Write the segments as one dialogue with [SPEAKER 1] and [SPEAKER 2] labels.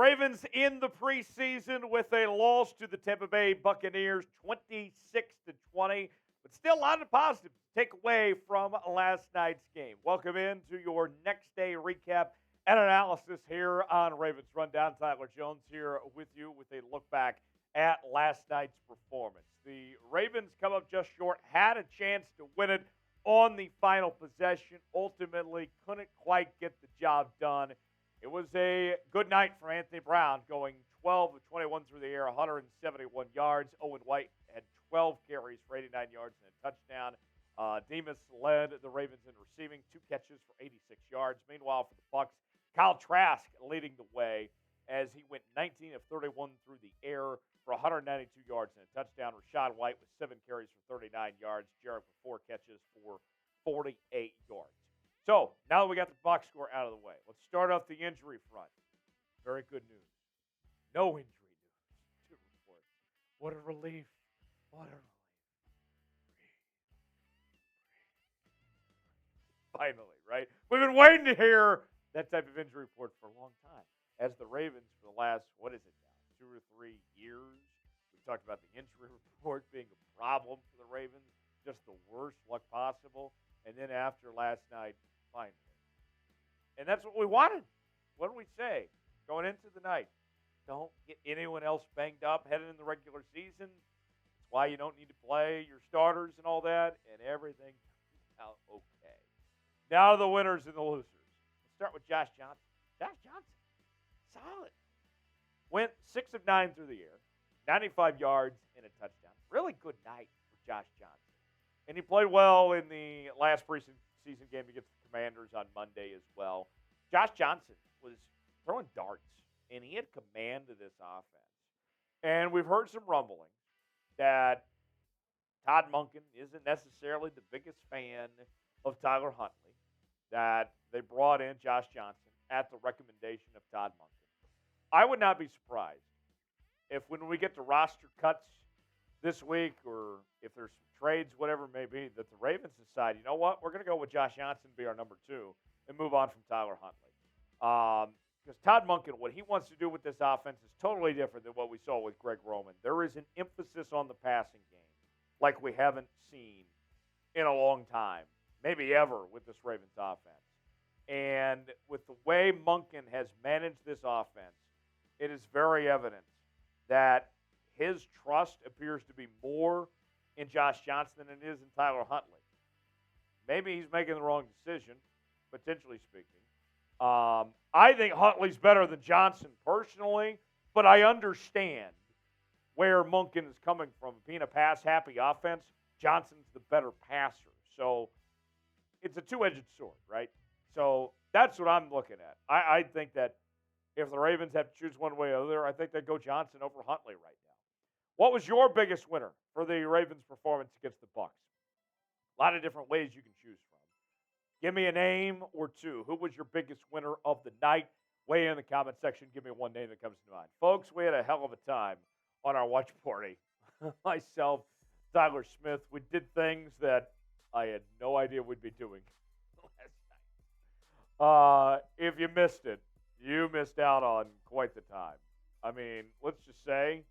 [SPEAKER 1] Ravens in the preseason with a loss to the Tampa Bay Buccaneers, 26-20. But still a lot of positives to take away from last night's game. Welcome in to your next day recap and analysis here on Ravens Rundown. Tyler Jones here with you with a look back at last night's performance. The Ravens come up just short, had a chance to win it on the final possession, ultimately couldn't quite get the job done. It was a good night for Anthony Brown, going 12 of 21 through the air, 171 yards. Owen Wright had 12 carries for 89 yards and a touchdown. Demus led the Ravens in receiving, 2 catches for 86 yards. Meanwhile, for the Bucs, Kyle Trask leading the way as he went 19 of 31 through the air for 192 yards and a touchdown. Rashad White with 7 carries for 39 yards. Jarrett with 4 catches for 48 yards. So, now that we got the box score out of the way, let's start off the injury front. Very good news. No injury news to report. What a relief. What a relief. Finally, right? We've been waiting to hear that type of injury report for a long time. As the Ravens, for the last, 2 or 3 years, we've talked about the injury report being a problem for the Ravens, just the worst luck possible. And then after last night, finally. And that's what we wanted. What did we say going into the night? Don't get anyone else banged up heading in the regular season. That's why you don't need to play your starters and all that, and everything turned out okay. Now the winners and the losers. Let's start with Josh Johnson. Josh Johnson, solid. Went 6 of 9 through the air, 95 yards and a touchdown. Really good night for Josh Johnson. And he played well in the last preseason game against the Commanders on Monday as well. Josh Johnson was throwing darts, and he had command of this offense. And we've heard some rumblings that Todd Monken isn't necessarily the biggest fan of Tyler Huntley, that they brought in Josh Johnson at the recommendation of Todd Monken. I would not be surprised if when we get to roster cuts this week, or if there's some trades, whatever it may be, that the Ravens decide, you know what, we're going to go with Josh Johnson be our number 2 and move on from Tyler Huntley. Because Todd Monken, what he wants to do with this offense is totally different than what we saw with Greg Roman. There is an emphasis on the passing game like we haven't seen in a long time, maybe ever, with this Ravens offense. And with the way Monken has managed this offense, it is very evident that his trust appears to be more in Josh Johnson than it is in Tyler Huntley. Maybe he's making the wrong decision, potentially speaking. I think Huntley's better than Johnson personally, but I understand where Monken is coming from. Being a pass-happy offense, Johnson's the better passer. So it's a two-edged sword, right? So that's what I'm looking at. I think that if the Ravens have to choose one way or the other, I think they'd go Johnson over Huntley right now. What was your biggest winner for the Ravens' performance against the Bucs? A lot of different ways you can choose from. Give me a name or two. Who was your biggest winner of the night? Weigh in the comment section. Give me one name that comes to mind. Folks, we had a hell of a time on our watch party. Myself, Tyler Smith, we did things that I had no idea we'd be doing last night. If you missed it, you missed out on quite the time. I mean, let's just say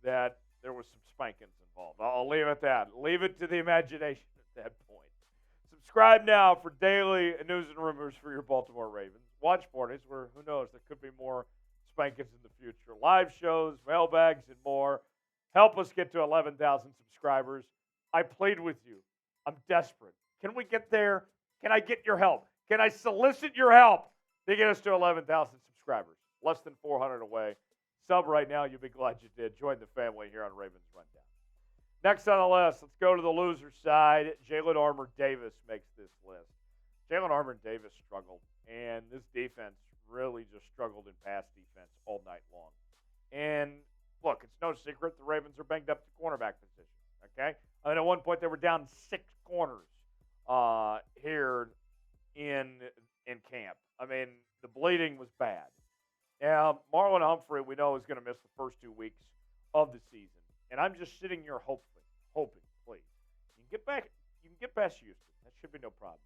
[SPEAKER 1] that there was some spankings involved. I'll leave it at that. Leave it to the imagination at that point. Subscribe now for daily news and rumors for your Baltimore Ravens. Watch parties where, who knows, there could be more spankings in the future. Live shows, mailbags, and more. Help us get to 11,000 subscribers. I plead with you. I'm desperate. Can we get there? Can I get your help? Can I solicit your help to get us to 11,000 subscribers? Less than 400 away. Sub right now. You'll be glad you did. Join the family here on Ravens Rundown. Next on the list, let's go to the loser side. Jalyn Armour-Davis makes this list. Jalyn Armour-Davis struggled, and this defense really just struggled in pass defense all night long. And look, it's no secret the Ravens are banged up at the cornerback position. Okay, I mean, at one point they were down 6 corners here in camp. I mean, the bleeding was bad. Now, Marlon Humphrey, we know, is going to miss the first 2 weeks of the season. And I'm just sitting here hoping, please. You can get past Houston. That should be no problem.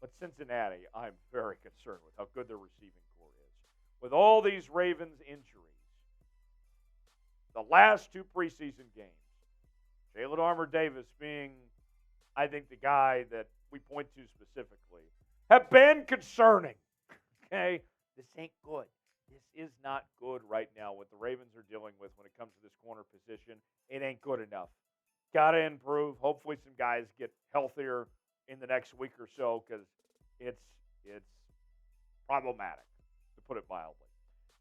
[SPEAKER 1] But Cincinnati, I'm very concerned with how good their receiving core is. with all these Ravens injuries, the last two preseason games, Jalyn Armour-Davis being, I think, the guy that we point to specifically, have been concerning. Okay? This ain't good. This is not good right now. What the Ravens are dealing with when it comes to this corner position, it ain't good enough. Got to improve. Hopefully some guys get healthier in the next week or so because it's problematic, to put it mildly.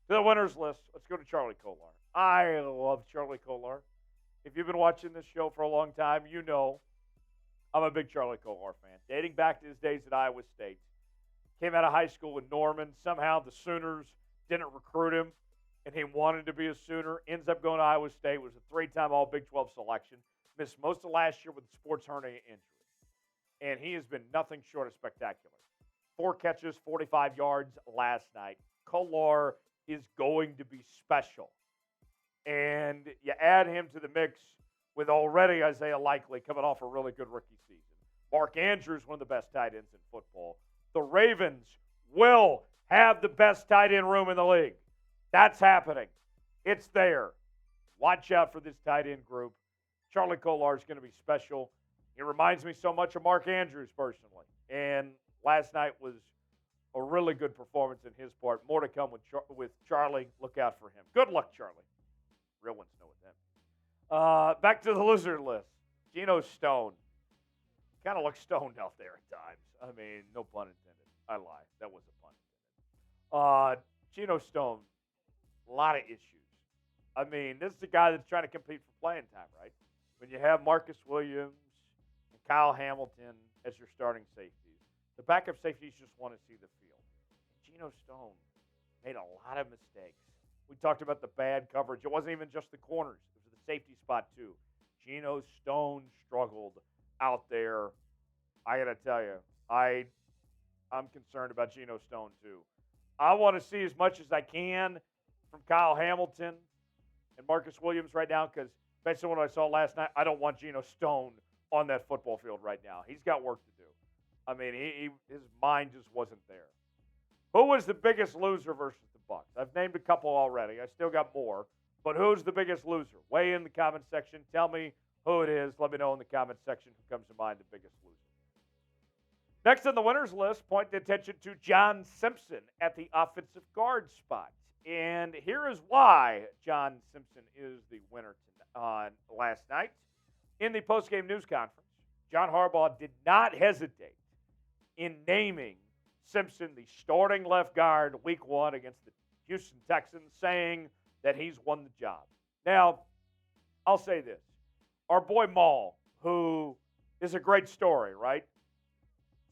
[SPEAKER 1] To the winners list, let's go to Charlie Kolar. I love Charlie Kolar. If you've been watching this show for a long time, you know I'm a big Charlie Kolar fan. Dating back to his days at Iowa State. Came out of high school in Norman. Somehow the Sooners didn't recruit him, and he wanted to be a Sooner. Ends up going to Iowa State. Was a three-time All-Big 12 selection. Missed most of last year with a sports hernia injury. And he has been nothing short of spectacular. 4 catches, 45 yards last night. Kolar is going to be special. And you add him to the mix with already Isaiah Likely coming off a really good rookie season. Mark Andrews, one of the best tight ends in football. The Ravens will have the best tight end room in the league. That's happening. It's there. Watch out for this tight end group. Charlie Kolar is going to be special. He reminds me so much of Mark Andrews personally. And last night was a really good performance in his part. More to come with Charlie. Look out for him. Good luck, Charlie. Real ones know it then. Back to the loser list. Geno Stone. Kind of looks stoned out there at times. I mean, no pun intended. I lie. That was a pun intended. Geno Stone, a lot of issues. I mean, this is a guy that's trying to compete for playing time, right? When you have Marcus Williams and Kyle Hamilton as your starting safeties, the backup safeties just want to see the field. Geno Stone made a lot of mistakes. We talked about the bad coverage. It wasn't even just the corners. It was the safety spot, too. Geno Stone struggled out there. I got to tell you, I'm concerned about Geno Stone, too. I want to see as much as I can from Kyle Hamilton and Marcus Williams right now because based on what I saw last night, I don't want Geno Stone on that football field right now. He's got work to do. I mean, his mind just wasn't there. Who was the biggest loser versus the Bucs? I've named a couple already. I still got more. But who's the biggest loser? Weigh in the comment section. Tell me who it is. Let me know in the comment section who comes to mind the biggest loser. Next on the winners list, point the attention to John Simpson at the offensive guard spot. And here is why John Simpson is the winner last night. In the postgame news conference, John Harbaugh did not hesitate in naming Simpson the starting left guard week 1 against the Houston Texans, saying that he's won the job. Now, I'll say this. Our boy Maul, who is a great story, right?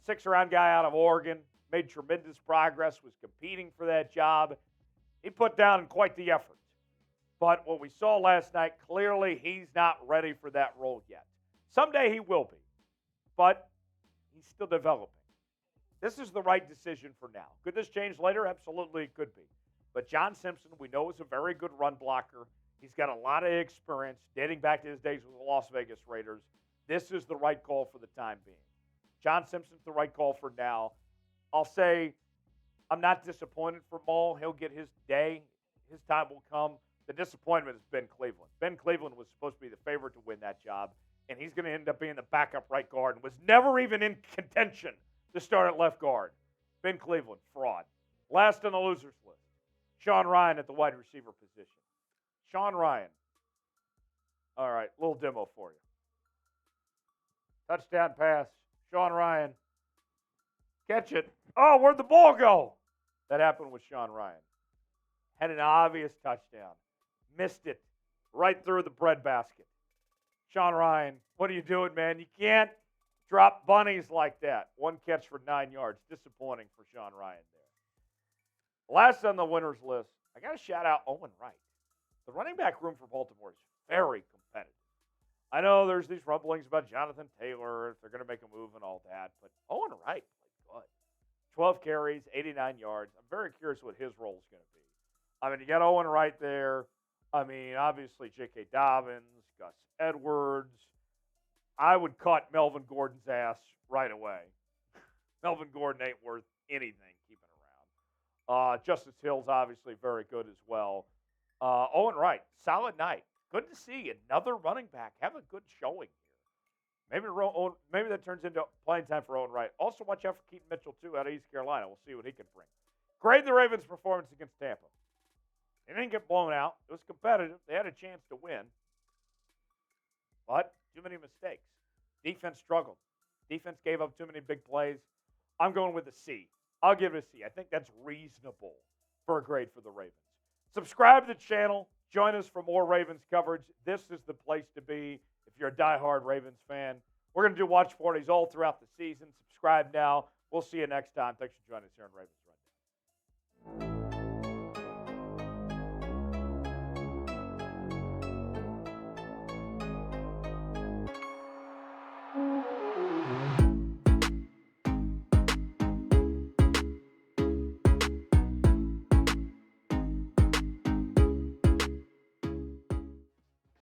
[SPEAKER 1] 6th-round guy out of Oregon, made tremendous progress, was competing for that job. He put down quite the effort. But what we saw last night, clearly he's not ready for that role yet. Someday he will be, but he's still developing. This is the right decision for now. Could this change later? Absolutely, it could be. But John Simpson, we know, is a very good run blocker. He's got a lot of experience dating back to his days with the Las Vegas Raiders. This is the right call for the time being. John Simpson's the right call for now. I'll say I'm not disappointed for Maul. He'll get his day. His time will come. The disappointment is Ben Cleveland. Ben Cleveland was supposed to be the favorite to win that job, and he's going to end up being the backup right guard and was never even in contention to start at left guard. Ben Cleveland, fraud. Last on the losers list, Sean Ryan at the wide receiver position. Sean Ryan. All right, little demo for you. Touchdown pass. Sean Ryan. Catch it. Oh, where'd the ball go? That happened with Sean Ryan. Had an obvious touchdown. Missed it right through the breadbasket. Sean Ryan, what are you doing, man? You can't drop bunnies like that. 1 catch for 9 yards. Disappointing for Sean Ryan there. Last on the winners list, I got to shout out Owen Wright. The running back room for Baltimore is very competitive. I know there's these rumblings about Jonathan Taylor, if they're going to make a move and all that, but Owen Wright played good. 12 carries, 89 yards. I'm very curious what his role is going to be. I mean, you got Owen Wright there. I mean, obviously J.K. Dobbins, Gus Edwards. I would cut Melvin Gordon's ass right away. Melvin Gordon ain't worth anything keeping Justice Hill's obviously very good as well. Owen Wright, solid night. Good to see another running back have a good showing here. Maybe that turns into playing time for Owen Wright. Also, watch out for Keaton Mitchell, too, out of East Carolina. We'll see what he can bring. Grade the Ravens' performance against Tampa. They didn't get blown out. It was competitive. They had a chance to win. But too many mistakes. Defense struggled. Defense gave up too many big plays. I'm going with a C. I'll give it a C. I think that's reasonable for a grade for the Ravens. Subscribe to the channel. Join us for more Ravens coverage. This is the place to be if you're a diehard Ravens fan. We're going to do watch parties all throughout the season. Subscribe now. We'll see you next time. Thanks for joining us here on Ravens Rundown.